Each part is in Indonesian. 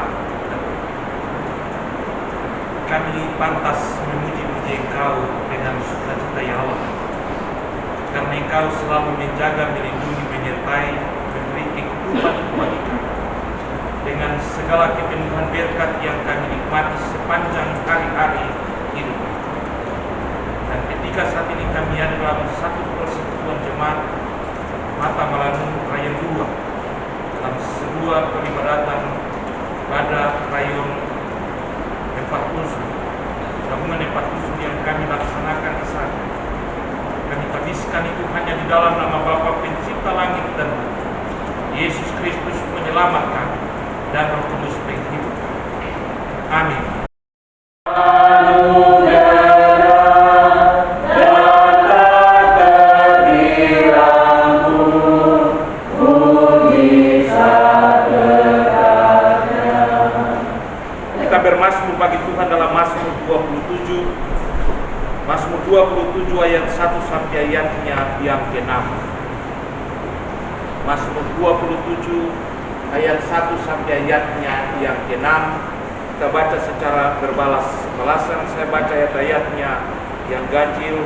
kita kami pantas memuji-muji Engkau dengan sukacita ya Allah, karena Engkau selalu menjaga, melindungi, menyertai, memberi kehidupan bagi kami dengan segala kepenuhan berkat yang kami nikmati sepanjang hari-hari hidup. Dan ketika saat ini kami ada dalam satu persekutuan jemaat Mata Melanung Rayon 2 dalam sebuah peribadatan pada Rayon 40 gabungan 40 yang kami laksanakan di sana. Kami tabiskan itu hanya di dalam nama Bapa Pencipta langit dan bumi, Yesus Kristus penyelamat kami, dan Roh Kudus penghidup. Amin. Kita bermazmur bagi Tuhan dalam Mazmur 27. Mazmur 27 ayat 1 sampai ayatnya yang ke-6. Mazmur 27 ayat 1 sampai ayatnya yang ke-6. Kita baca secara berbalas-balasan. Saya baca ayat-ayatnya yang ganjil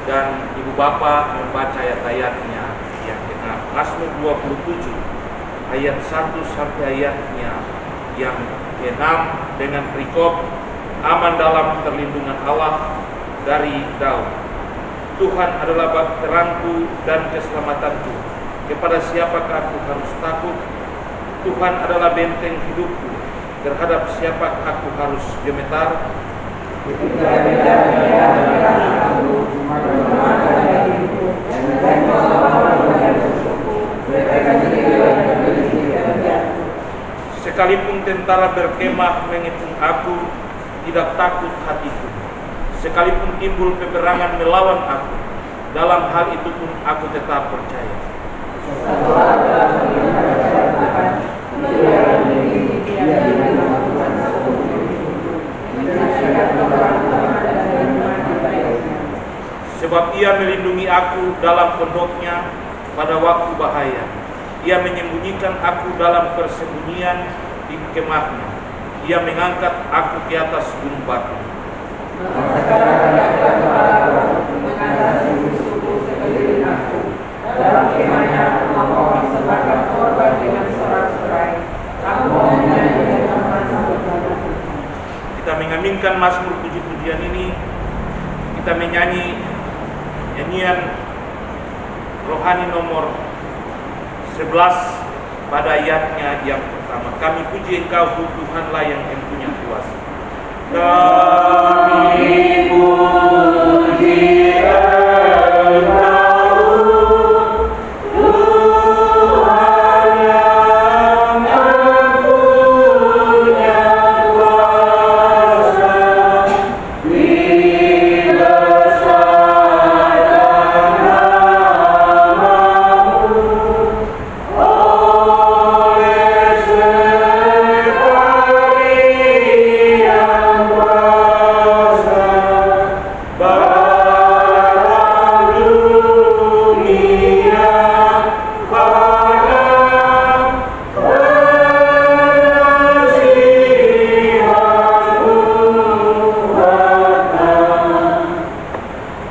dan Ibu Bapak membaca ayat-ayatnya yang ke-6. Mazmur 27 ayat 1 sampai ayatnya yang ke-6 dengan perikop aman dalam perlindungan Allah dari Daud. Tuhan adalah terangku dan keselamatanku. Kepada siapakah aku harus takut? Tuhan adalah benteng hidupku. Terhadap siapakah aku harus gemetar? Sekalipun tentara berkemah mengepung aku, tidak takut hatiku. Sekalipun timbul peperangan melawan aku, dalam hal itu pun aku tetap percaya. Sebab Ia melindungi aku dalam pondoknya pada waktu bahaya. Ia menyembunyikan aku dalam persembunyian di kemahnya. Ia mengangkat aku ke atas gunung batu. Dalam kemahnya memohon sebagai korban dengan sorak-sorai. Aku menyanyi dengan mazmur. Kita mengaminkan mazmur puji-pujian ini. Kita menyanyi nyanyian rohani nomor 11 pada ayatnya yang pertama. Kami puji Engkau Tuhanlah yang mempunyai kuasa. Kami puji Engkau Tuhan yang mempunyai kuasa.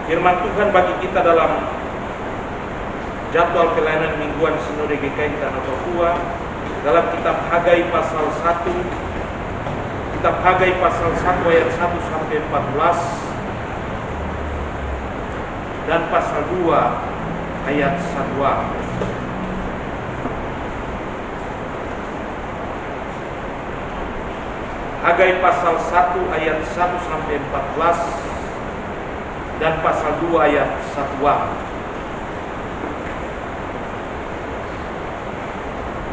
Firman Tuhan bagi kita dalam jadwal pelayanan mingguan Sinode GKI Tanah Papua dalam kitab Hagai pasal 1. Kitab Hagai pasal 1 ayat 1 sampai 14 dan pasal 2 ayat 1a. Hagai pasal 1 ayat 1 sampai 14 dan pasal 2 ayat 1a.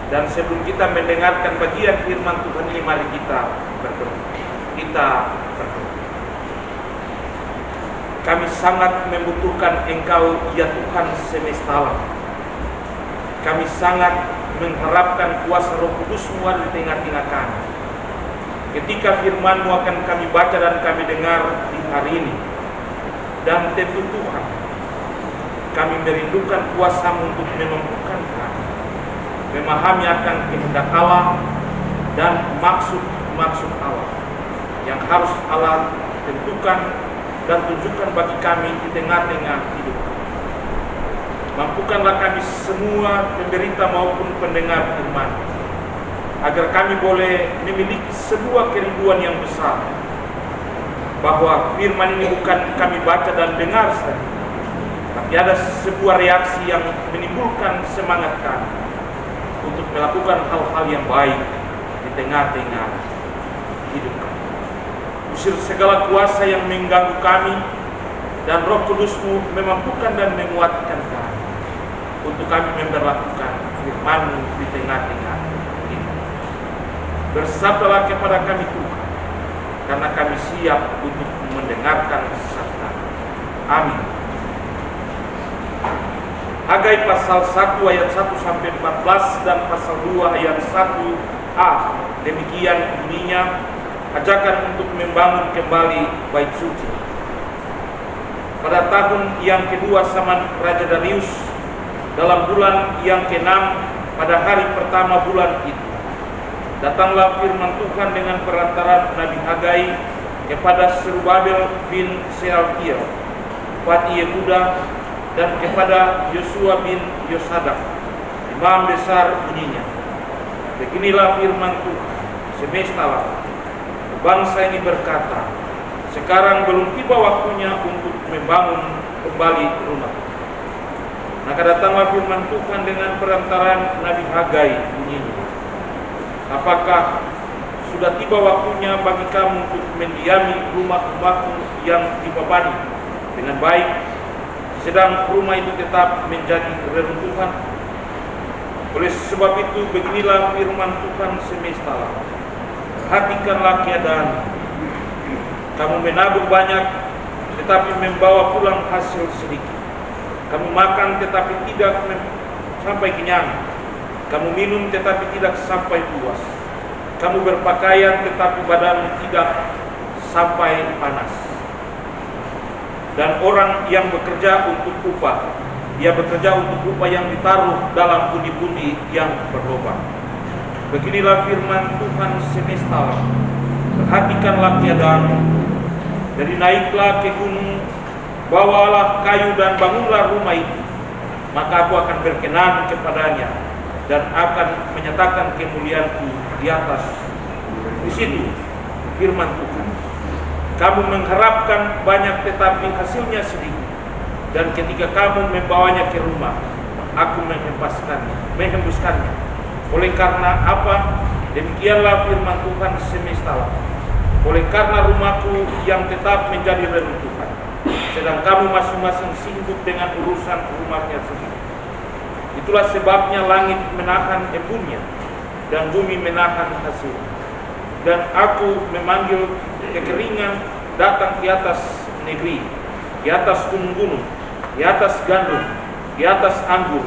Dan sebelum kita mendengarkan bagian firman Tuhan ini, mari kita berdoa. Kami sangat membutuhkan Engkau ya Tuhan semesta alam. Kami sangat mengharapkan kuasa Roh Kudus-Mu di tengah-tengah kami. Ketika firman-Mu akan kami baca dan kami dengar di hari ini. Dan tentu Tuhan, kami merindukan kuasa-Mu untuk menumbuhkan kami, memahami akan kehendak Allah, dan maksud Allah yang harus Allah tentukan dan tunjukkan bagi kami di tengah-tengah hidup. Mampukanlah kami semua penderita maupun pendengar firman, agar kami boleh memiliki sebuah kerinduan yang besar, bahwa firman ini bukan kami baca dan dengar saja, tapi ada sebuah reaksi yang menimbulkan semangat kami untuk melakukan hal-hal yang baik di tengah-tengah hidup kami. Usir segala kuasa yang mengganggu kami, dan Roh Kudus-Mu memampukan dan menguatkan kami untuk kami memperlakukan firman-Mu di tengah-tengah hidup. Bersabdalah kepada kami Tuhan, karena kami siap untuk mendengarkan sabda. Amin. Hagai pasal 1 ayat 1 sampai 14 dan pasal 2 ayat 1a. Demikian bunyinya, ajakan untuk membangun kembali bait suci. Pada tahun yang kedua zaman Raja Darius, dalam bulan yang ke-6, pada hari pertama bulan itu, datanglah firman Tuhan dengan perantaran Nabi Hagai kepada Zerubabel bin Shealtiel, bupati Yehuda, dan kepada Yosua bin Yosadak, imam besar, bunyinya, beginilah firman Tuhan semesta alam. Bangsa ini berkata, sekarang belum tiba waktunya untuk membangun kembali rumah. Maka datanglah firman Tuhan dengan perantaran Nabi Hagai, bunyinya, apakah sudah tiba waktunya bagi kamu untuk mendiami rumah-rumahmu yang dibebani dengan baik, sedang rumah itu tetap menjadi reruntuhan? Oleh sebab itu, beginilah firman Tuhan semesta alam. Perhatikanlah keadaan. Kamu menabur banyak, tetapi membawa pulang hasil sedikit. Kamu makan tetapi tidak sampai kenyang. Kamu minum tetapi tidak sampai puas. Kamu berpakaian tetapi badan tidak sampai panas. Dan orang yang bekerja untuk upah, dia bekerja untuk upah yang ditaruh dalam pundi-pundi yang berlubang. Beginilah firman Tuhan semesta alam. Perhatikanlah keadaanmu. Jadi naiklah ke gunung, bawalah kayu dan bangunlah rumah itu, maka aku akan berkenan kepadanya dan akan menyatakan kemuliaanku di atas. Di situ firman Tuhan. Kamu mengharapkan banyak tetapi hasilnya sedikit, dan ketika kamu membawanya ke rumah, aku menghembuskannya. Oleh karena apa? Demikianlah firman Tuhan semesta alam. Oleh karena rumahku yang tetap menjadi reruntuhan, sedang kamu masing-masing sibuk dengan urusan rumahnya sendiri. Itulah sebabnya langit menahan embunnya dan bumi menahan hasilnya. Dan aku memanggil kekeringan datang di atas negeri, di atas gunung-gunung, di atas gandum, di atas anggur,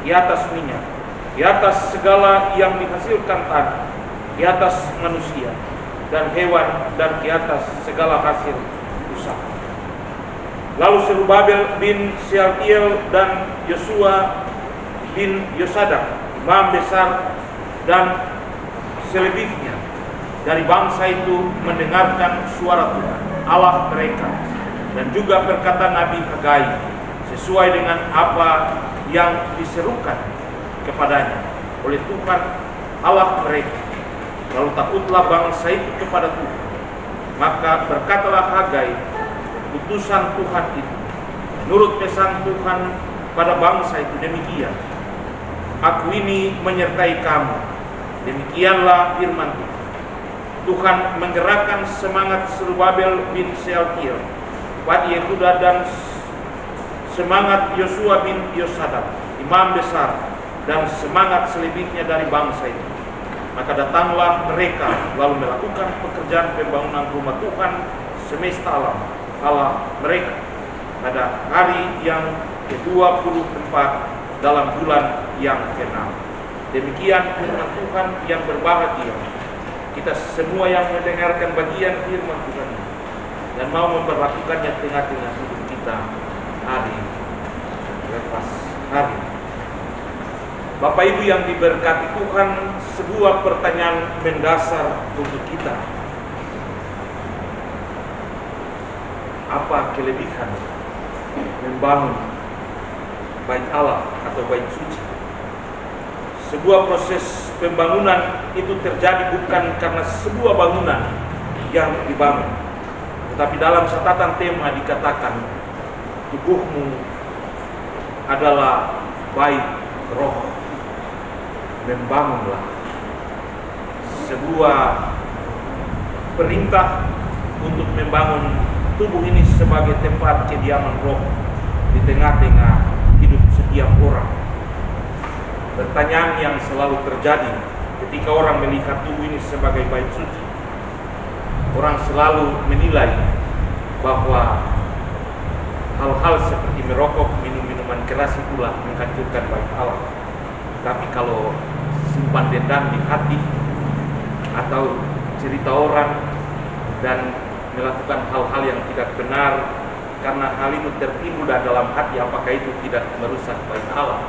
di atas minyak, di atas segala yang dihasilkan tanah, di atas manusia dan hewan, dan di atas segala hasil usaha. Lalu Zerubabel bin Shealtiel dan Yosua bin Yosadak, imam besar, dan selebihnya dari bangsa itu mendengarkan suara Tuhan Allah mereka, dan juga perkataan Nabi Hagai sesuai dengan apa yang diserukan kepadanya oleh Tuhan Allah mereka. Lalu takutlah bangsa itu kepada Tuhan. Maka berkatalah Hagai, utusan Tuhan itu, menurut pesan Tuhan pada bangsa itu, demikian, aku ini menyertai kamu. Demikianlah firman Tuhan. Tuhan menggerakkan semangat Zerubabel bin Shealtiel, bupati Yehuda, dan semangat Yosua bin Yosadak, imam besar, dan semangat selebihnya dari bangsa itu. Maka datanglah mereka lalu melakukan pekerjaan pembangunan rumah Tuhan semesta alam Allah mereka pada hari yang ke-24 dalam bulan yang ke-6. Demikian firman Tuhan yang berbahagia kita semua yang mendengarkan bagian firman Tuhan dan mau memperlakukannya tengah-tengah hidup kita hari lepas hari. Bapak Ibu yang diberkati Tuhan, sebuah pertanyaan mendasar untuk kita. Apa kelebihan membangun bait Allah atau bait suci? Sebuah proses pembangunan itu terjadi bukan karena sebuah bangunan yang dibangun, tetapi dalam catatan tema dikatakan tubuhmu adalah bait roh. Membangunlah. Sebuah perintah untuk membangun tubuh ini sebagai tempat kediaman roh di tengah-tengah hidup setiap orang. Pertanyaan yang selalu terjadi ketika orang melihat tubuh ini sebagai bait suci, orang selalu menilai bahwa hal-hal seperti merokok, minum minuman keras itulah menghancurkan bait Allah. Tapi kalau simpan dendam di hati atau cerita orang dan melakukan hal-hal yang tidak benar karena hal itu tertimbul dalam hati, apakah itu tidak merusak bait Allah?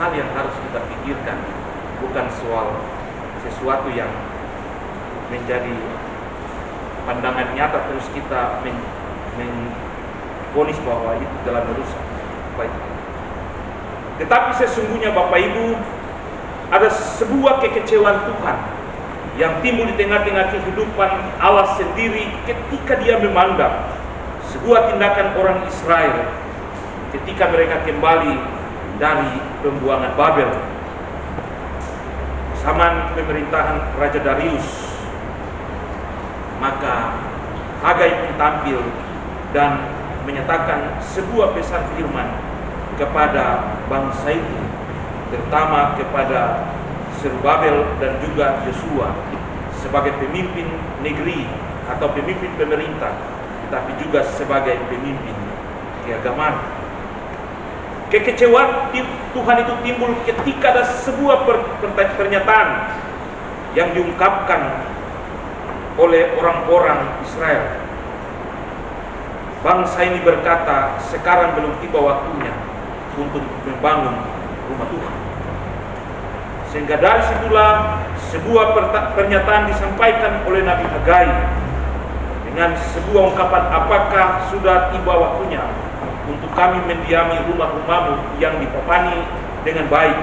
Hal yang harus kita pikirkan, bukan soal sesuatu yang menjadi pandangan nyata terus kita vonis bahwa itu telah merusak bait Allah. Tetapi sesungguhnya Bapak Ibu, ada sebuah kekecewaan Tuhan yang timbul di tengah-tengah kehidupan Allah sendiri ketika Dia memandang sebuah tindakan orang Israel ketika mereka kembali dari pembuangan Babel zaman pemerintahan Raja Darius. Maka Hagai pun tampil dan menyatakan sebuah pesan firman kepada bangsa itu, terutama kepada Zerubabel dan juga Yosua sebagai pemimpin negeri atau pemimpin pemerintah, tetapi juga sebagai pemimpin keagamaan. Kekecewaan Tuhan itu timbul ketika ada sebuah pernyataan yang diungkapkan oleh orang-orang Israel. Bangsa ini berkata, sekarang belum tiba waktunya untuk membangun rumah Tuhan. Sehingga dari situlah sebuah pernyataan disampaikan oleh Nabi Hagai dengan sebuah ungkapan, apakah sudah tiba waktunya untuk kami mendiami rumah-rumahmu yang dipapani dengan baik,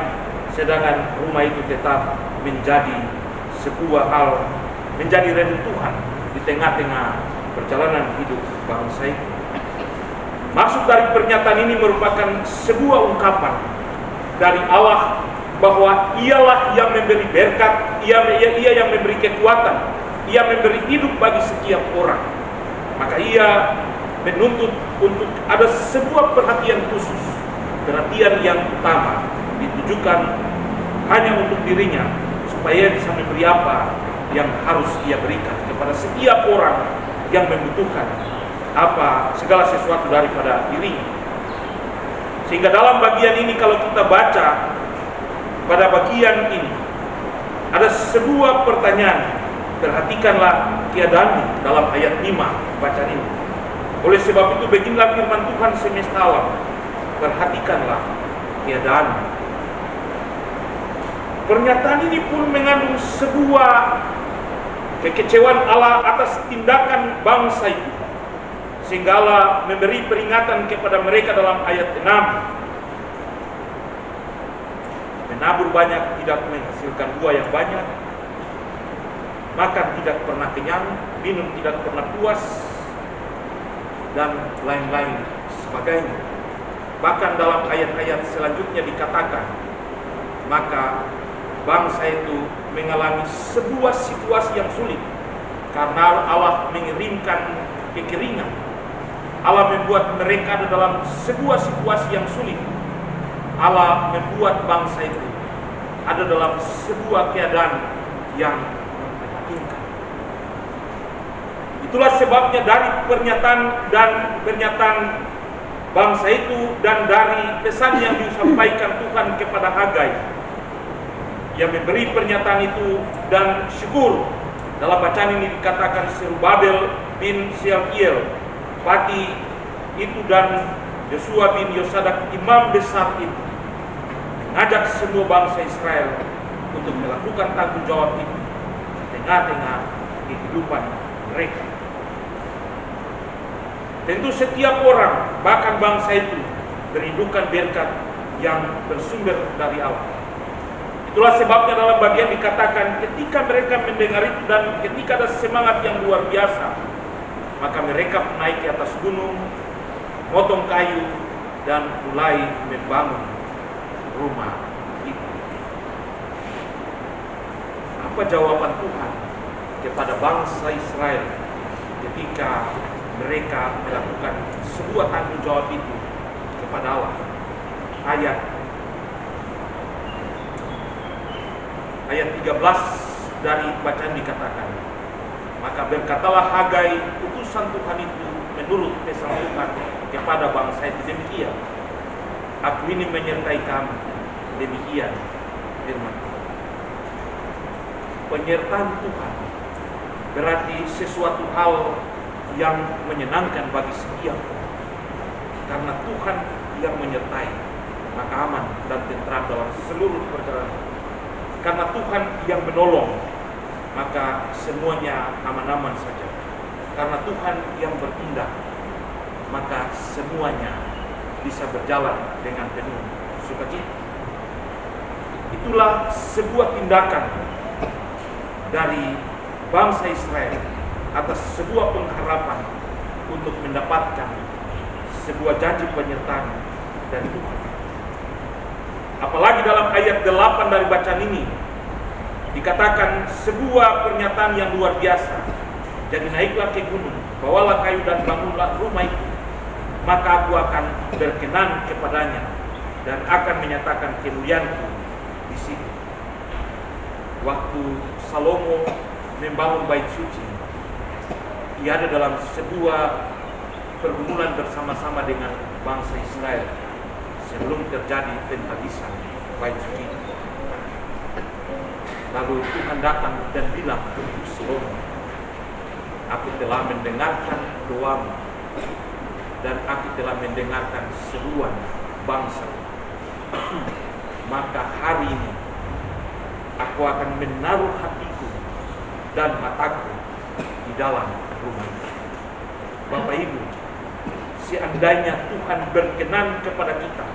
sedangkan rumah itu tetap menjadi sebuah hal, menjadi reruntuhan di tengah-tengah perjalanan hidup bangsa itu. Maksud dari pernyataan ini merupakan sebuah ungkapan dari Allah bahwa Ialah yang memberi berkat, Ia yang memberi kekuatan, Ia memberi hidup bagi setiap orang. Maka Ia menuntut untuk ada sebuah perhatian khusus, perhatian yang utama ditujukan hanya untuk dirinya, supaya bisa memberi apa yang harus Ia berikan kepada setiap orang yang membutuhkan segala sesuatu daripada dirinya. Sehingga dalam bagian ini kalau kita baca pada bagian ini ada sebuah pertanyaan. Perhatikanlah keadaanmu dalam ayat 5 bacaan ini. Oleh sebab itu beginilah firman Tuhan semesta alam, perhatikanlah keadaanmu. Pernyataan ini pun mengandung sebuah kekecewaan Allah atas tindakan bangsa itu, sehingga Allah memberi peringatan kepada mereka dalam ayat 6. Menabur banyak tidak menghasilkan buah yang banyak, makan tidak pernah kenyang, minum tidak pernah puas, dan lain-lain sebagainya. Bahkan dalam ayat-ayat selanjutnya dikatakan, maka bangsa itu mengalami sebuah situasi yang sulit karena Allah mengirimkan kekeringan. Allah membuat mereka ada dalam sebuah situasi yang sulit. Allah membuat bangsa itu ada dalam sebuah keadaan yang memprihatinkan. Itulah sebabnya dari pernyataan bangsa itu dan dari pesan yang disampaikan Tuhan kepada Hagai, yang memberi pernyataan itu dan syukur. Dalam bacaan ini dikatakan Zerubabel bin Shealtiel, Pati itu, dan Yosua bin Yosadak imam besar itu mengajak semua bangsa Israel untuk melakukan tanggung jawab itu di tengah-tengah kehidupan mereka. Tentu setiap orang, bahkan bangsa itu, merindukan berkat yang bersumber dari Allah. Itulah sebabnya dalam bagian dikatakan ketika mereka mendengar itu dan ketika ada semangat yang luar biasa, maka mereka naik ke atas gunung, motong kayu, dan mulai membangun rumah itu. Apa jawaban Tuhan kepada bangsa Israel ketika mereka melakukan sebuah tanggung jawab itu kepada Allah? Ayat 13 dari bacaan dikatakan, maka berkatalah Hagai utusan Tuhan itu menurut pesan Tuhan kepada bangsa itu demikian, aku ini menyertai kamu, demikian firman Tuhan. Penyertaan Tuhan berarti sesuatu hal yang menyenangkan bagi setiap orang. Karena Tuhan yang menyertai, maka aman dan tentram dalam seluruh perjalanan. Karena Tuhan yang menolong, maka semuanya aman-aman saja. Karena Tuhan yang bertindak, maka semuanya bisa berjalan dengan penuh sukacita. Itulah sebuah tindakan dari bangsa Israel atas sebuah pengharapan untuk mendapatkan sebuah janji penyertaan dari Tuhan. Apalagi dalam ayat 8 dari bacaan ini dikatakan sebuah pernyataan yang luar biasa. Jadi naiklah ke gunung, bawalah kayu dan bangunlah rumah itu, maka aku akan berkenan kepadanya dan akan menyatakan kemuliaanku di situ. Waktu Salomo membangun bait suci, ia ada dalam sebuah pergumulan bersama-sama dengan bangsa Israel sebelum terjadi penghabisan bait suci. Lalu Tuhan datang dan bilang kepada Salomo, aku telah mendengarkan doamu dan aku telah mendengarkan seruan bangsa. Maka hari ini aku akan menaruh hatiku dan mataku di dalam rumah itu. Bapak Ibu, seandainya Tuhan berkenan kepada kita,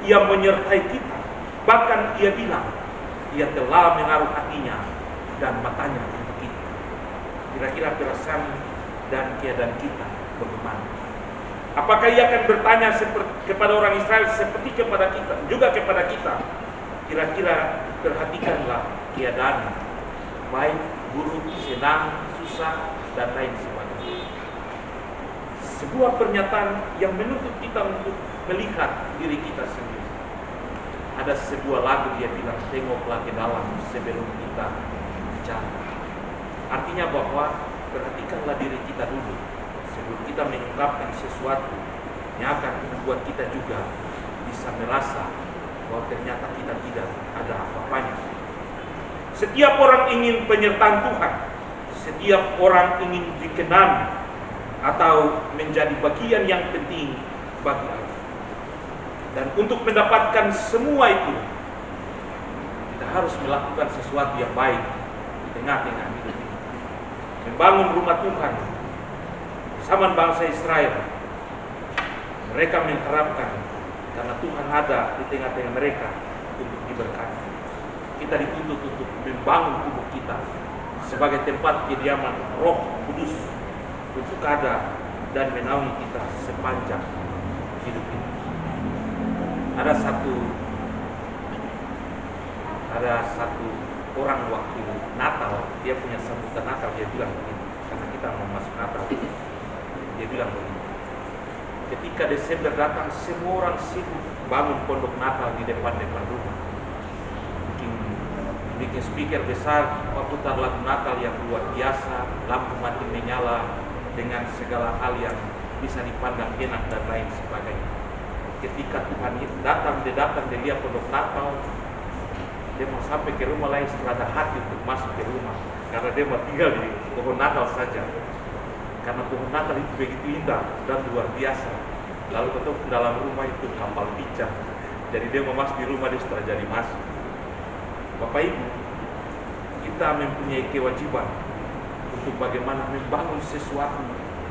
Ia menyertai kita, bahkan Ia bilang Ia telah menaruh hatinya dan matanya untuk kita. Kira-kira perasaan dan keadaan kita bagaimana? Apakah Ia akan bertanya kepada orang Israel seperti kepada kita, juga kepada kita? Kira-kira perhatikanlah keadaan, baik, buruk, senang, susah, dan lain sebagainya. Sebuah pernyataan yang menuntut kita untuk melihat diri kita sendiri. Ada sebuah lagu dia bilang, tengoklah ke dalam sebelum kita bicara. Artinya bahwa perhatikanlah diri kita dulu sebelum kita mengungkapkan sesuatu yang akan membuat kita juga bisa merasa bahwa ternyata kita tidak ada apa-apanya. Setiap orang ingin penyertaan Tuhan, setiap orang ingin dikenal atau menjadi bagian yang penting bagi Allah. Dan untuk mendapatkan semua itu, kita harus melakukan sesuatu yang baik di tengah-tengah hidup ini. Membangun rumah Tuhan bersama bangsa Israel. Mereka mengharapkan karena Tuhan ada di tengah-tengah mereka untuk diberkati. Kita dituntut untuk membangun tubuh kita sebagai tempat kediaman Roh Kudus untuk ada dan menaungi kita sepanjang hidup ini. Ada satu orang waktu Natal, dia punya sambutan Natal, dia bilang begini, karena kita mau masuk Natal, dia bilang begini, ketika Desember datang semua orang sibuk bangun pondok Natal di depan rumah, bikin speaker besar, putar lagu Natal yang luar biasa, lampu mati menyala dengan segala hal yang bisa dipandang enak dan lain sebagainya. Ketika Tuhan itu datang, dia lihat pondok Natal, dia mau sampai ke rumah lain setelah ada hati untuk masuk ke rumah, karena dia mau tinggal di pohon Natal saja, karena pohon Natal itu begitu indah dan luar biasa. Lalu betul dalam rumah itu kapal pijat, Jadi dia mau masuk di rumah, dia sudah jadi masuk. Bapak Ibu, kita mempunyai kewajiban untuk bagaimana membangun sesuatu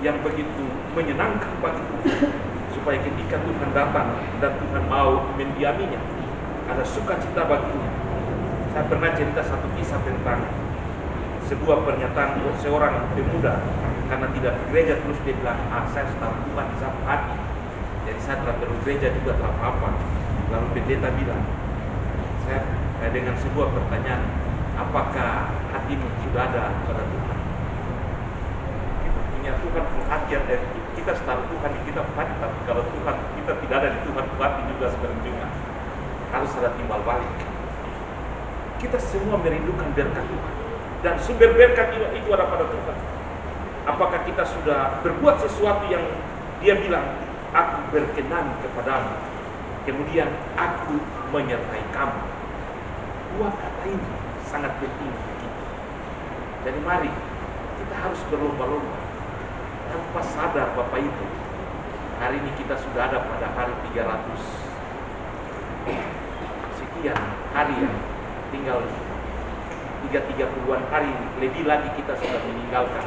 yang begitu menyenangkan bagi Tuhan, supaya ketika Tuhan datang dan Tuhan mau mendiaminya, ada sukacita baginya. Saya pernah cerita satu kisah tentang sebuah pernyataan seorang pemuda, karena tidak gereja terus dia bilang, saya sudah Tuhan di samping hati, jadi saya tidak perlu gereja juga, tidak apa-apa. Lalu pendeta bilang, saya dengan sebuah pertanyaan, apakah hatimu sudah ada pada Tuhan? Kita punya Tuhan perhatian, dan kita setelah Tuhan kita hati, tapi kalau Tuhan kita tidak ada di Tuhan hati juga sebenarnya harus ada timbal balik. Kita semua merindukan berkat Tuhan, dan sumber berkat itu ada pada Tuhan. Apakah kita sudah berbuat sesuatu yang dia bilang, aku berkenan kepadamu, kemudian aku menyertai kamu. Dua kata ini sangat penting bagi kita. Jadi mari kita harus berlomba-lomba tanpa sadar Bapak Ibu. Hari ini kita sudah ada pada hari 300 sekian hari, yang tinggal 30-an hari lebih lagi kita sudah meninggalkan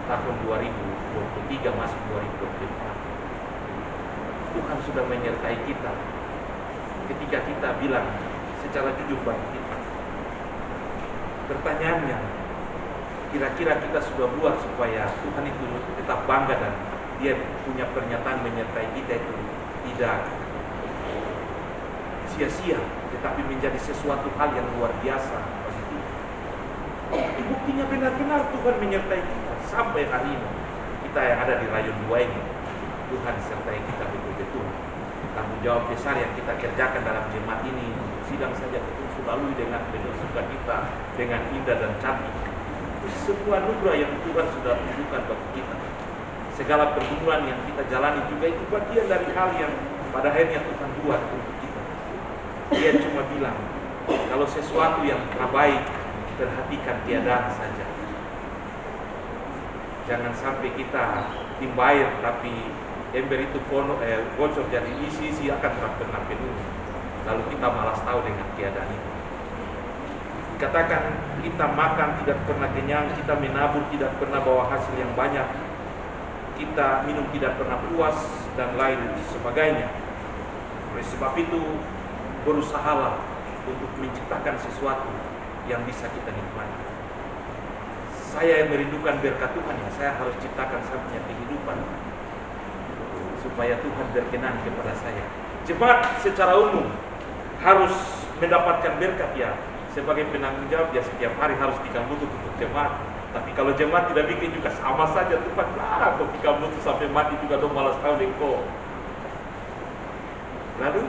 tahun 2023 masuk 2024. Tuhan sudah menyertai kita ketika kita bilang secara jujur bagi kita. Pertanyaannya, kira-kira kita sudah buat supaya Tuhan itu tetap bangga dan dia punya pernyataan menyertai kita itu tidak sia-sia, tetapi menjadi sesuatu hal yang luar biasa bagi kita. Buktinya benar-benar Tuhan menyertai kita sampai hari ini. Kita yang ada di Rayon 2 ini, Tuhan sertai kita betul-betul. Tanggung jawab besar yang kita kerjakan dalam jemaat ini, sidang saja kita lalui dengan penuh sukacita, dengan indah dan cantik. Itu sebuah anugerah yang Tuhan sudah tunjukkan bagi kita. Segala pergumulan yang kita jalani juga itu bagian dari hal yang pada akhirnya Tuhan buat untuk kita. Dia cuma bilang, kalau sesuatu yang terbaik, perhatikan keadaan saja. Jangan sampai kita timba air tapi ember itu bocor, jadi isi akan pernah penuh. Lalu kita malas tahu dengan keadaan itu. Dikatakan kita makan tidak pernah kenyang, kita menabur tidak pernah bawa hasil yang banyak, kita minum tidak pernah puas, dan lain sebagainya. Oleh sebab itu, berusahalah untuk menciptakan sesuatu yang bisa kita nikmati. Saya yang merindukan berkat Tuhan, ya saya harus ciptakan saya punya kehidupan supaya Tuhan berkenan kepada saya. Jemaat secara umum harus mendapatkan berkat, ya sebagai penanggung jawab, ya setiap hari harus bikin butuh untuk jemaat. Tapi kalau jemaat tidak bikin juga sama saja, Tuhan lah kok bikin butuh sampai mati juga dong, malas tahu deh kok. Lalu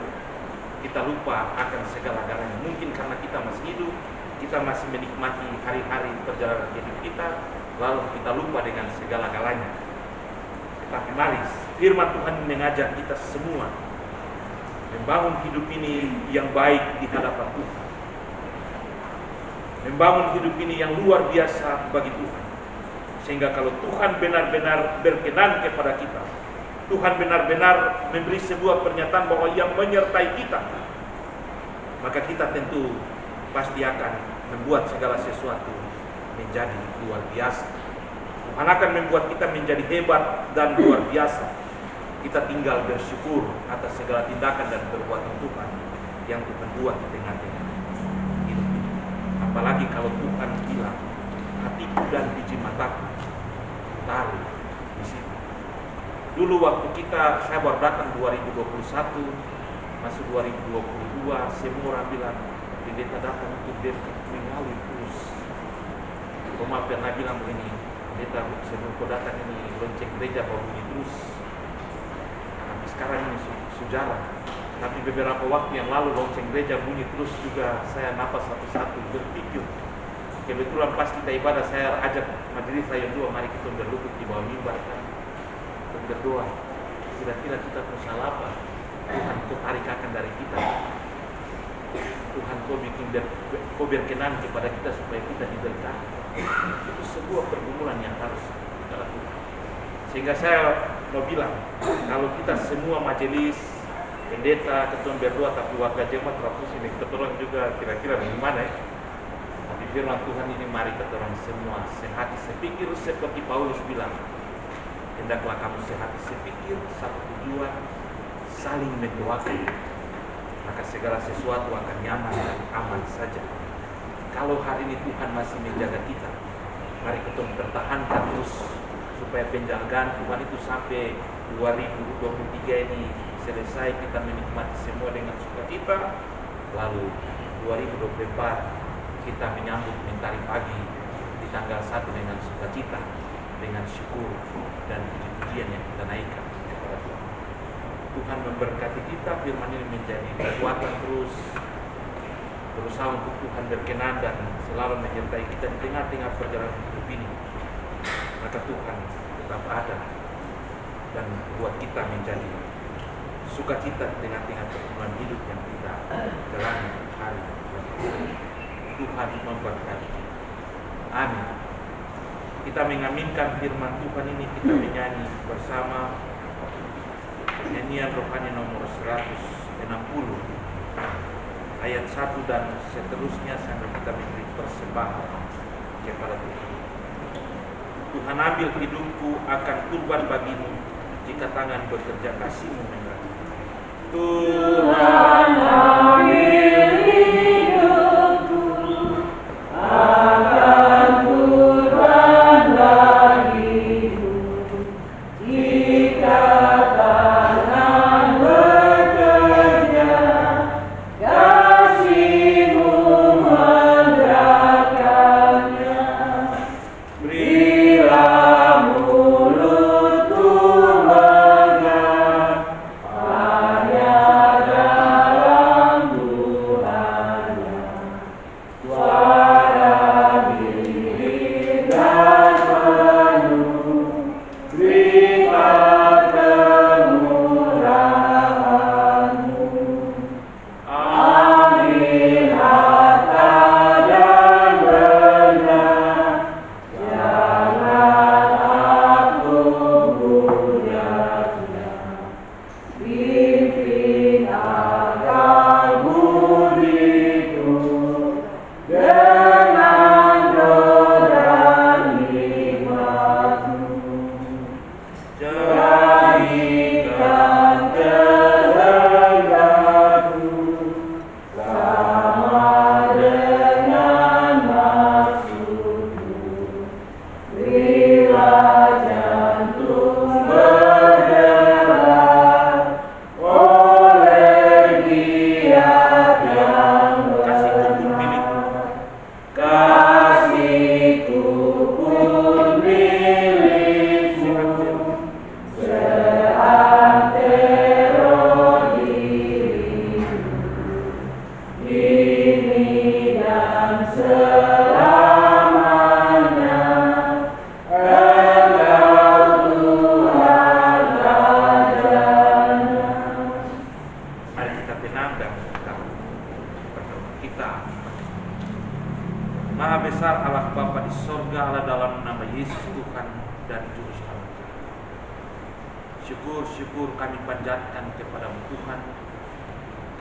kita lupa akan segala-galanya. Mungkin karena kita masih hidup, kita masih menikmati hari-hari perjalanan hidup kita, lalu kita lupa dengan segala-galanya. Tetapi mari, firman Tuhan mengajak kita semua membangun hidup ini yang baik di hadapan Tuhan, membangun hidup ini yang luar biasa bagi Tuhan, sehingga kalau Tuhan benar-benar berkenan kepada kita, Tuhan benar-benar memberi sebuah pernyataan bahwa Ia menyertai kita, maka kita tentu pasti akan membuat segala sesuatu menjadi luar biasa. Tuhan akan membuat kita menjadi hebat dan luar biasa. Kita tinggal bersyukur atas segala tindakan dan perbuatan Tuhan yang Tuhan buat di tengah-tengah hidup ini. Apalagi kalau Tuhan bilang, hatiku dan biji mataku taruh di situ. Dulu waktu saya baru datang 2021, masuk 2022, semua orang bilang, pendeta datang untuk berkat mengalir terus. Rumah pernah bilang begini, pendeta sebelum kau datang ini lonceng gereja baru bunyi terus. Tapi sekarang ini sejarah. Tapi beberapa waktu yang lalu lonceng gereja bunyi terus juga, saya napas satu-satu berpikir. Kebetulan pas kita ibadah, saya ajak majelis Rayon 2, mari kita berlutut di bawah mimbar kan, berdoa. Kira-kira kita salah apa? Tuhan kau tarik akan dari kita. Tuhan kau berkenan kepada kita supaya kita diberkati. Itu sebuah pergumulan yang harus kita lakukan. Sehingga saya mau bilang, kalau kita semua majelis pendeta, ketua berdua, tapi warga jemaat terus ini keturun juga kira-kira bagaimana ya. Tapi firman Tuhan ini mari keturun semua sehati sepikir seperti Paulus bilang, hendaklah kamu sehati sepikir, satu tujuan, saling mendoakan, maka segala sesuatu akan nyaman dan aman saja. Kalau hari ini Tuhan masih menjaga kita, mari kita pertahankan terus supaya penjagaan Tuhan itu sampai 2023 ini selesai, kita menikmati semua dengan sukacita. Lalu 2024 kita menyambut mentari pagi di tanggal 1 dengan sukacita, dengan syukur dan puji-pujian yang kita naikkan kepada Tuhan. Tuhan memberkati kita, firman ini menjadi kekuatan terus berusaha untuk Tuhan berkenan dan selalu menyertai kita di tengah-tengah perjalanan hidup ini. Maka Tuhan tetap ada dan buat kita menjadi sukacita di tengah-tengah perjalanan hidup yang kita jalani hari ini. Tuhan memberkati kita. Amin. Kita mengaminkan firman Tuhan ini, kita menyanyi bersama nyanyian rohani nomor 160 ayat 1 dan seterusnya sambil kita memberi persembahan kepada Tuhan. Tuhan, ambil hidupku akan kurban bagimu, jika tangan bekerja kasihmu mengerti. Tuhan, ambil hidupku akan kurban bagimu, jika tangan bekerja kasihmu menggerakkannya. Berilah mulutku mengat hanya dalam Tuhannya, suara diri dan penuh berkat kemurahan-Mu. Ambil harta dan benda, jangan aku budaknya. Pimpin akal budiku dengan roh dan hikmat-Mu. Jadikan kehendakku sama dengan maksud-Mu. Bila jantung berdebar oleh giat yang kasihku pun milik-Mu, seantero dirimu, kini dan selamanya. Engkau Tuhan rajanya. Mari kita tenang dan kita berdoa. Kita Maha besar Allah Bapa di sorga, Allah dalam nama Yesus Tuhan dan Juru Selamat. Syukur kami panjatkan kepada Tuhan,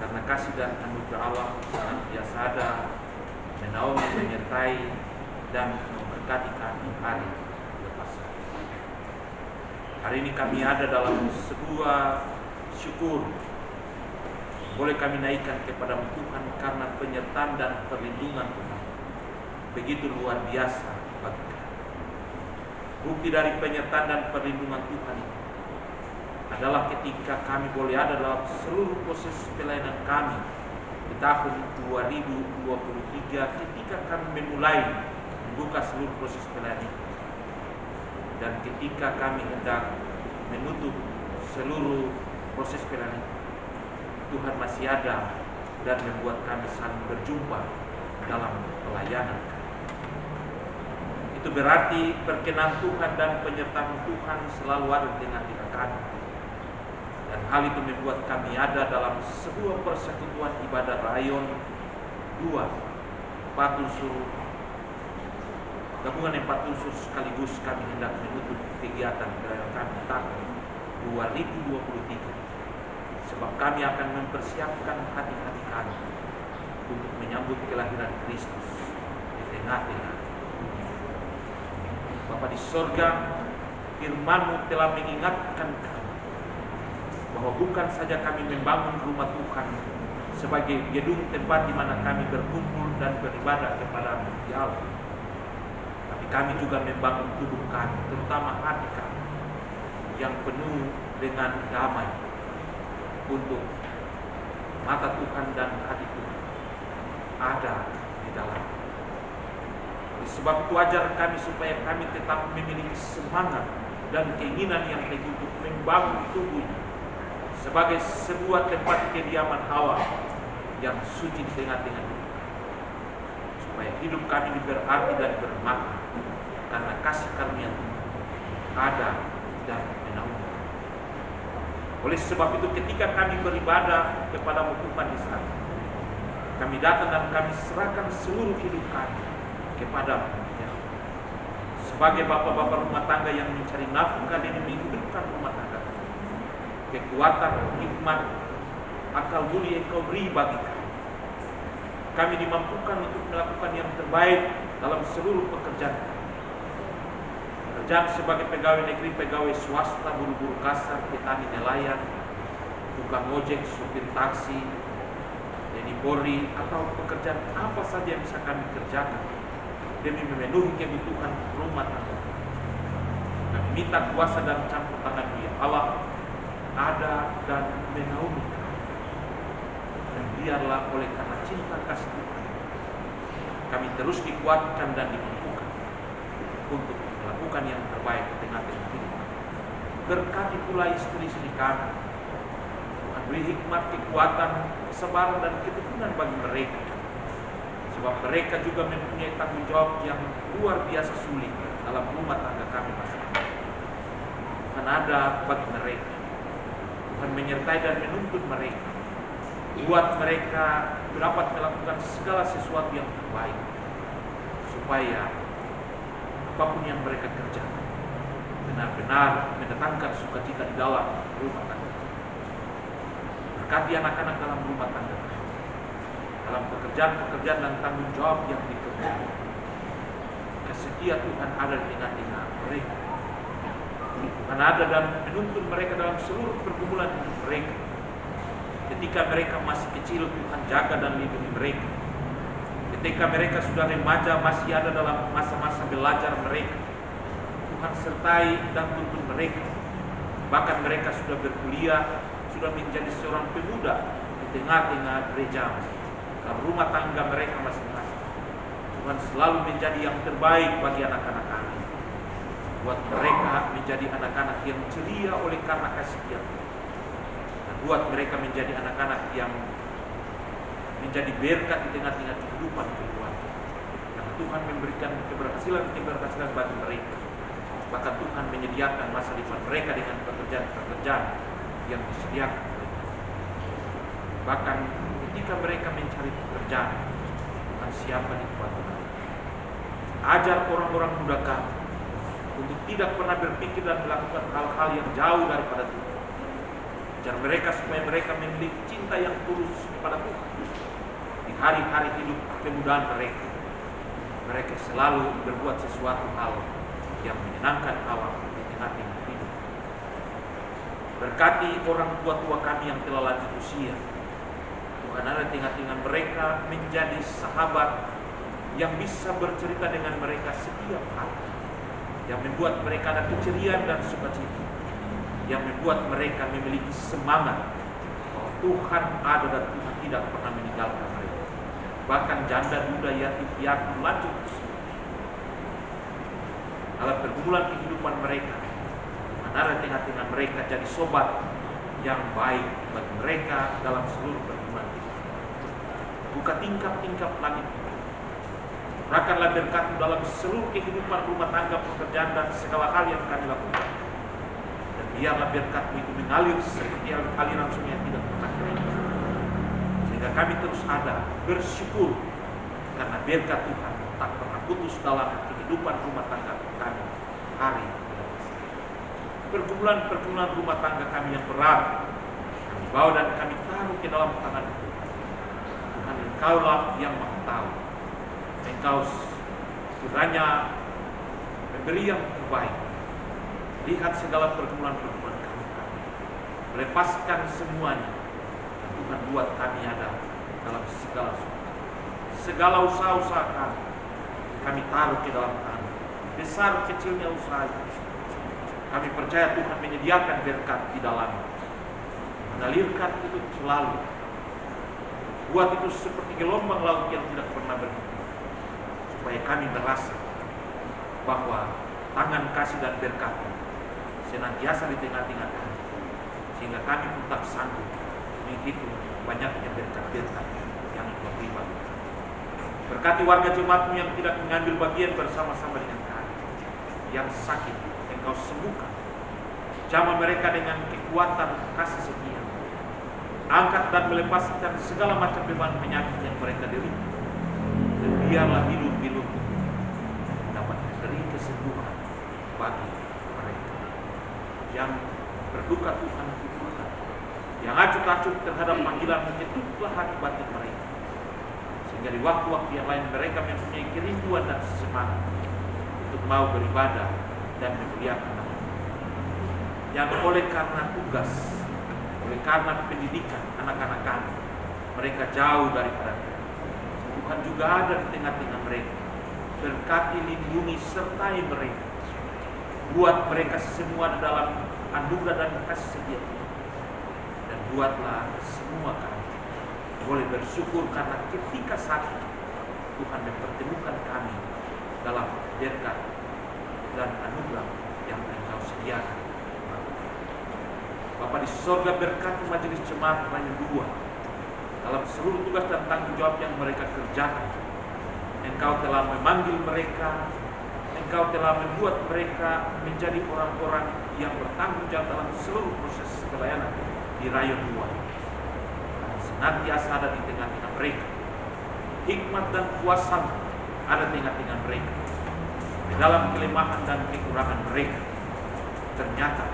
karena kasih dan anugerah Allah senantiasa ada, menaungi, menyertai dan memberkati kami hari lepas hari. Hari ini kami ada dalam sebuah syukur, boleh kami naikkan kepada Tuhan karena penyertaan dan perlindungan Tuhan begitu luar biasa bagi kami. Bukti dari penyertaan dan perlindungan Tuhan adalah ketika kami boleh ada dalam seluruh proses pelayanan kami di tahun 2023, ketika kami memulai membuka seluruh proses pelayanan dan ketika kami hendak menutup seluruh proses pelayanan, Tuhan masih ada dan membuat kami saling berjumpa dalam pelayanan. Itu berarti perkenan Tuhan dan penyertaan Tuhan selalu ada dengan kita kami. Dan hal itu membuat kami ada dalam sebuah persekutuan ibadah rayon 2 4 unsur, gabungan 4 unsur sekaligus kami hendak menutup kegiatan pelayanan kami tahun 2023 sebab kami akan mempersiapkan hati-hati kami untuk menyambut kelahiran Kristus di tengah-tengah. Bapa di sorga, firman-Mu telah mengingatkan kami bahwa bukan saja kami membangun rumah Tuhan sebagai gedung tempat di mana kami berkumpul dan beribadah kepada Allah, tapi kami juga membangun tubuh kami, terutama hati kami yang penuh dengan damai untuk mata Tuhan dan hati Tuhan ada di dalam. Sebab itu ajar kami supaya kami tetap memiliki semangat dan keinginan yang teguh untuk membangun tubuh sebagai sebuah tempat kediaman Allah yang suci di tengah-tengah hidup, supaya hidup kami berarti dan bermakna karena kasih karunia Tuhan ada dan menaungi. Oleh sebab itu ketika kami beribadah kepada Tuhan di sana, kami datang dan kami serahkan seluruh hidup kami kepada sebagai bapak-bapak rumah tangga yang mencari nafkah dan menghidupkan rumah tangga. Kekuatan, hikmat, akal budi Engkau beri bagi kami. Kami dimampukan untuk melakukan yang terbaik dalam seluruh pekerjaan. Pekerjaan sebagai pegawai negeri, pegawai swasta, buruh-buruh kasar, petani, nelayan, tukang ojek, supir taksi, TNI Polri, atau pekerjaan apa saja yang bisa kami kerjakan demi memenuhi kebutuhan rumah tangga. Kami minta kuasa dan campur tangan Dia Allah ada dan menaungi kami. Dan biarlah oleh karena cinta kasih Tuhan kami terus dikuatkan dan dimampukan untuk melakukan yang terbaik di tengah-tengah hidup. Berkati pula istri-istri kami. Tuhan beri hikmat, kekuatan, kesabaran dan ketekunan bagi mereka, sebab mereka juga mempunyai tanggung jawab yang luar biasa sulit dalam rumah tangga kami masing-masing. Tuhan ada bagi mereka. Tuhan menyertai dan menuntut mereka, buat mereka dapat melakukan segala sesuatu yang terbaik, supaya apapun yang mereka kerjakan benar-benar mendatangkan sukacita di dalam rumah tangga. Berkati anak-anak dalam rumah tangga, dalam pekerjaan-pekerjaan dan tanggung jawab yang dikerjakan. Kesetia Tuhan ada di tengah-tengah mereka. Tuhan ada dan menuntun mereka dalam seluruh pergumulan hidup mereka. Ketika mereka masih kecil, Tuhan jaga dan lindungi mereka. Ketika mereka sudah remaja, masih ada dalam masa-masa belajar mereka, Tuhan sertai dan tuntun mereka. Bahkan mereka sudah berkuliah, sudah menjadi seorang pemuda di tengah-tengah gereja, dalam rumah tangga mereka masing-masing. Tuhan selalu menjadi yang terbaik bagi anak-anak kami, buat mereka menjadi anak-anak yang ceria oleh karena kasih Dia, dan buat mereka menjadi anak-anak yang menjadi berkat di tengah-tengah kehidupan keluarga. Karena Tuhan memberikan keberhasilan bagi mereka. Bahkan Tuhan menyediakan masa depan mereka dengan pekerjaan-pekerjaan yang disediakan. Bahkan ketika mereka mencari pekerjaan, Tuhan siapkan di tempat mereka. Ajar orang-orang muda kami untuk tidak pernah berpikir dan melakukan hal-hal yang jauh daripada Tuhan. Ajar mereka supaya mereka memiliki cinta yang tulus kepada Tuhan. Di hari-hari hidup kemudaan mereka, mereka selalu berbuat sesuatu hal yang menyenangkan Allah di tengah-tengah hidup. Berkati orang tua-tua kami yang telah lanjut usia. Tuhan ada di tengah-tengah mereka menjadi sahabat yang bisa bercerita dengan mereka setiap hari, yang membuat mereka ada keceriaan dan sukacita, yang membuat mereka memiliki semangat bahwa Tuhan ada dan Tuhan tidak pernah meninggalkan mereka. Bahkan janda, duda, yatim piatu lanjut usia, dalam pergumulan kehidupan mereka, Tuhan ada di tengah-tengah mereka jadi sobat yang baik bagi mereka dalam seluruh pergumulan hidup. Buka tingkap-tingkap langit, curahkanlah berkat dalam seluruh kehidupan rumah tangga, pekerjaan dan segala hal yang kami lakukan. Dan biarlah berkat-Mu itu mengalir seperti aliran sungai yang tidak pernah kering, sehingga kami terus ada bersyukur karena berkat Tuhan tak pernah putus dalam kehidupan rumah tangga kami hari. Pergumulan rumah tangga kami yang berat, kami bawa dan kami taruh ke dalam tangan Tuhan. Tuhan, Engkaulah yang Maha Tahu. Engkau kiranya memberi yang terbaik. Lihat segala pergumulan-pergumulan kami, melepaskan semuanya. Tuhan, buat kami ada dalam segala usaha-usaha kami taruh ke dalam tangan. Besar kecilnya usaha, kami percaya Tuhan menyediakan berkat di dalam, mengalirkan itu selalu. Buat itu seperti gelombang laut yang tidak pernah berhenti, supaya kami merasa bahwa tangan kasih dan berkat senantiasa di tengah-tengah kami, sehingga kami pun tak sanggup menghitung banyaknya berkat-berkat yang Engkau beri bagi kami. Berkati warga jemaat-Mu yang tidak mengambil bagian bersama-sama dengan kami, yang sakit Engkau sembuhkan, jamah mereka dengan kekuatan kasih setia. Angkat dan melepaskan segala macam beban penyakit yang mereka derita, dan biarlah hidup dapat memberi kesembuhan bagi mereka yang berduka. Tuhan, yang acuh-acuh terhadap panggilan, ketuklah hati batin mereka, sehingga di waktu-waktu yang lain mereka mempunyai kerinduan dan semangat untuk mau beribadah dan memuliakan nama Tuhan. Yang oleh karena tugas, oleh karena pendidikan anak-anak kami, mereka jauh daripada Tuhan juga ada di tengah-tengah mereka. Berkati, lindungi, sertai mereka. Buat mereka semua dalam anugerah dan kasih setia Tuhan. Dan buatlah semua kami boleh bersyukur karena ketika sakit Tuhan mempertemukan kami dalam berkat dan anugerah yang Engkau sediakan. Bapa di sorga, berkati majelis jemaat Rayon 2 dalam seluruh tugas dan tanggung jawab yang mereka kerjakan. Engkau telah memanggil mereka, Engkau telah membuat mereka menjadi orang-orang yang bertanggung jawab dalam seluruh proses pelayanan di Rayon 2. Senantiasa ada di tengah-tengah mereka. Hikmat dan kuasa ada di tengah-tengah mereka. Di dalam kelemahan dan kekurangan mereka, ternyata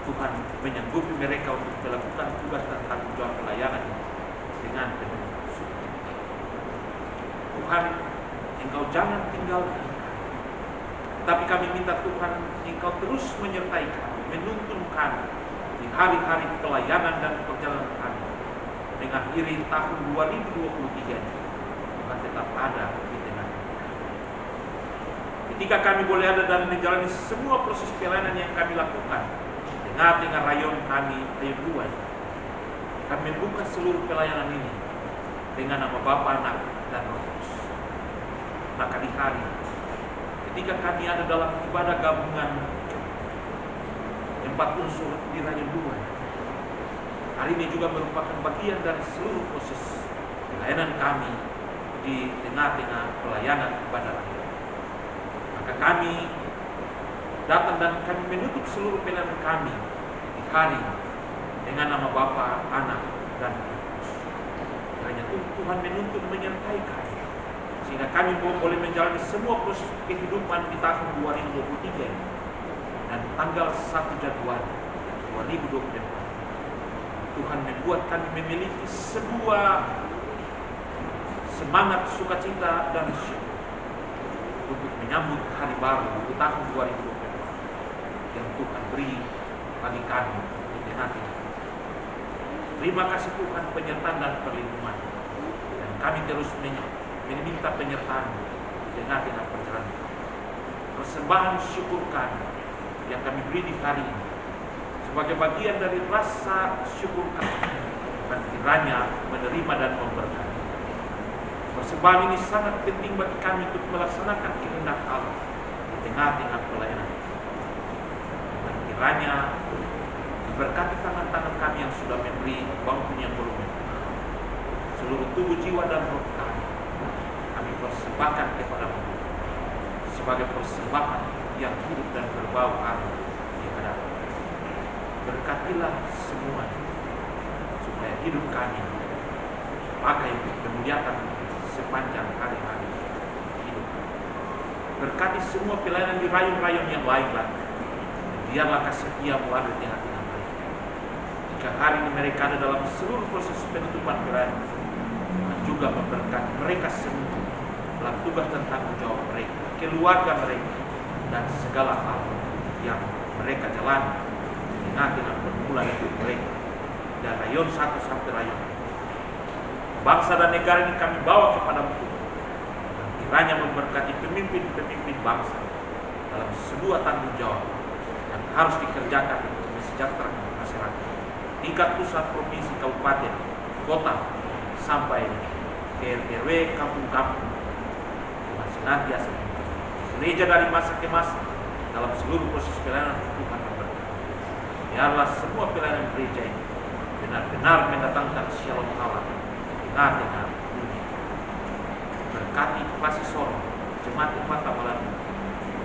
Tuhan menyanggupi mereka untuk melakukan tugas dan tanggung jawab pelayanan dengan penuh sukacita. Tuhan, Engkau jangan tinggalkan kami, tapi kami minta Tuhan, Engkau terus menyertai kami, menuntun kami di hari-hari pelayanan dan perjalanan kami. Mengakhiri tahun 2023 ini, Tuhan tetap ada di tengah kami. Ketika kami boleh ada dan menjalani semua proses pelayanan yang kami lakukan dengan rayon kami, Rayon 2, kami membuka seluruh pelayanan ini dengan nama Bapa, Anak, dan Roh Kudus. Maka di hari ketika kami ada dalam ibadah gabungan 4 unsur di Rayon 2, hari ini juga merupakan bagian dari seluruh proses pelayanan kami di tengah-tengah pelayanan ibadah rayon. Maka kami datang dan kami menutup seluruh pelayanan kami di hari dengan nama Bapa, Anak, dan Roh Kudus. Kiranya Tuhan menuntun menyertai kami, sehingga kami boleh menjalani semua proses kehidupan di tahun 2023 ini. Dan tanggal 1 Januari 2024, Tuhan membuat kami memiliki sebuah semangat, sukacita, dan syukur untuk menyambut hari baru di tahun 2024 yang Tuhan beri bagi kami di tengah-tengah. Terima kasih Tuhan penyertaan dan perlindungan, dan kami terus meminta penyertaan di tengah-tengah perjalanan kami. Persembahan syukur kami yang kami beri di hari ini sebagai bagian dari rasa syukur kami, dan kiranya menerima dan memberkati. Persembahan ini sangat penting bagi kami untuk melaksanakan kehendak Allah di tengah-tengah pelayanan. Dan kiranya diberkati tangan-tangan kami yang sudah memberi bangun yang belum memberi. Seluruh tubuh, jiwa, dan roh kami persembahkan kepada-Mu sebagai persembahan yang hidup dan berbau harum di hadapan. Berkatilah semuanya supaya hidup kami pakai untuk memuliakan sepanjang hari-hari hidup kami. Berkati semua pelayanan di rayon-rayon yang lain lagi. Biarlah kasih Setiamu ada di tengah-tengah mereka. Jika hari ini mereka ada dalam seluruh proses penutupan gerai, Tuhan juga memberkati mereka semua dalam tugas dan tanggung jawab mereka, keluarga mereka, dan segala hal yang mereka jalani dengan permulaan hidup mereka dan rayon satu sampai rayon. Bangsa dan negara ini kami bawa kepadamu Tuhan, dan kiranya memberkati pemimpin-pemimpin bangsa dalam sebuah tanggung jawab yang harus dikerjakan untuk mesejahterakan masyarakat tingkat pusat, provinsi, kabupaten, kota, sampai ke RW, kampung-kampung. Tuhan senantiasa memberkati gereja dari masa ke masa dalam seluruh proses pelayanan. Tuhan memberkati. Biarlah semua pelayanan gereja ini benar-benar mendatangkan shalom Allah di tengah-tengah dunia. Berkati kasih sorong jemaat umat Tamalani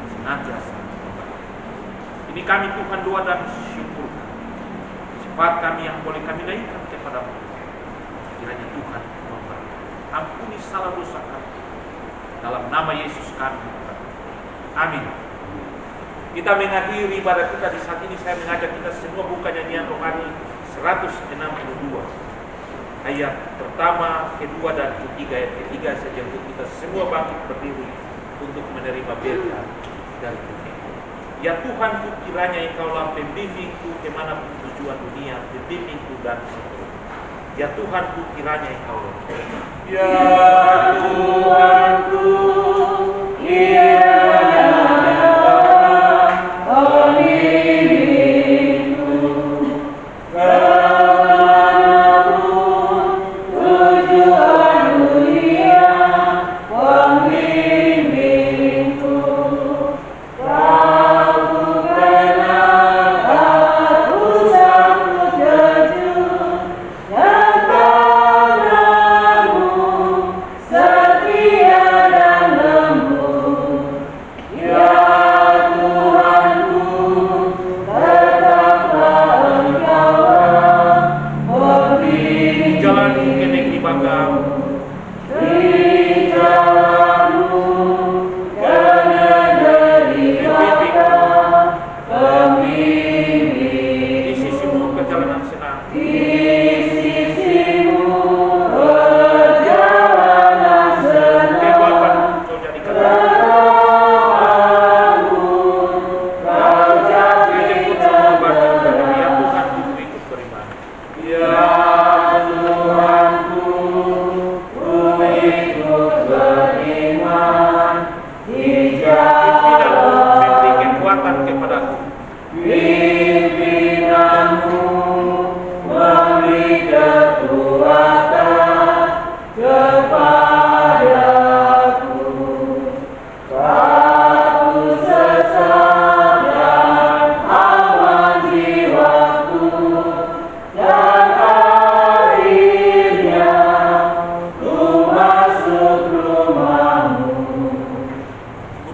senantiasa memberkati. Ini kami Tuhan doa dan syukur. Sifat kami yang boleh kami naikkan kepadamu, kiranya Tuhan memberkati. Ampuni salah dosa kami, dalam nama Yesus kami berdoa. Amin. Kita mengakhiri ibadah kita di saat ini. Saya mengajak kita semua buka nyanyian rohani 162 ayat pertama, kedua, dan ketiga. Ayat ketiga saja untuk kita semua bangkit berdiri untuk menerima berkat dari Tuhan. Ya Tuhanku, kiranya Engkaulah pembimbingku kemanapun tujuan dunia, pembimbingku dan seterusnya. Ya Tuhanku, kiranya Engkaulah. Ya Tuhanku, kiranya Engkaulah pembimbingku kemanapun tujuan dunia, pembimbingku.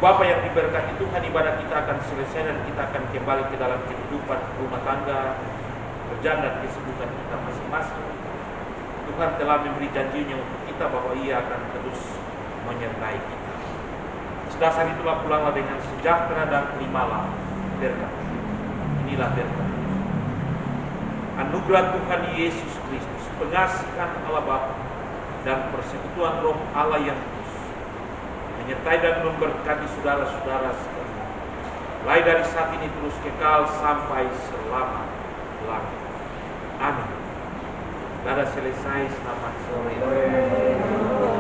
Bapa yang diberkati Tuhan, ibadah kita akan selesai dan kita akan kembali ke dalam kehidupan rumah tangga, kerjaan dan kesibukan kita masing-masing. Tuhan telah memberi janjinya untuk kita bahwa Ia akan terus menyertai kita. Sedasar itulah pulanglah dengan sejahtera dan terimalah berkat. Inilah berkat. Anugerah Tuhan Yesus Kristus, pengasihan Allah Bapa, dan persekutuan Roh Allah yang menyertai dan memberkati saudara-saudara sekalian, mulai dari saat ini terus kekal sampai selama-lamanya. Amin. Sudah selesai, selamat sore.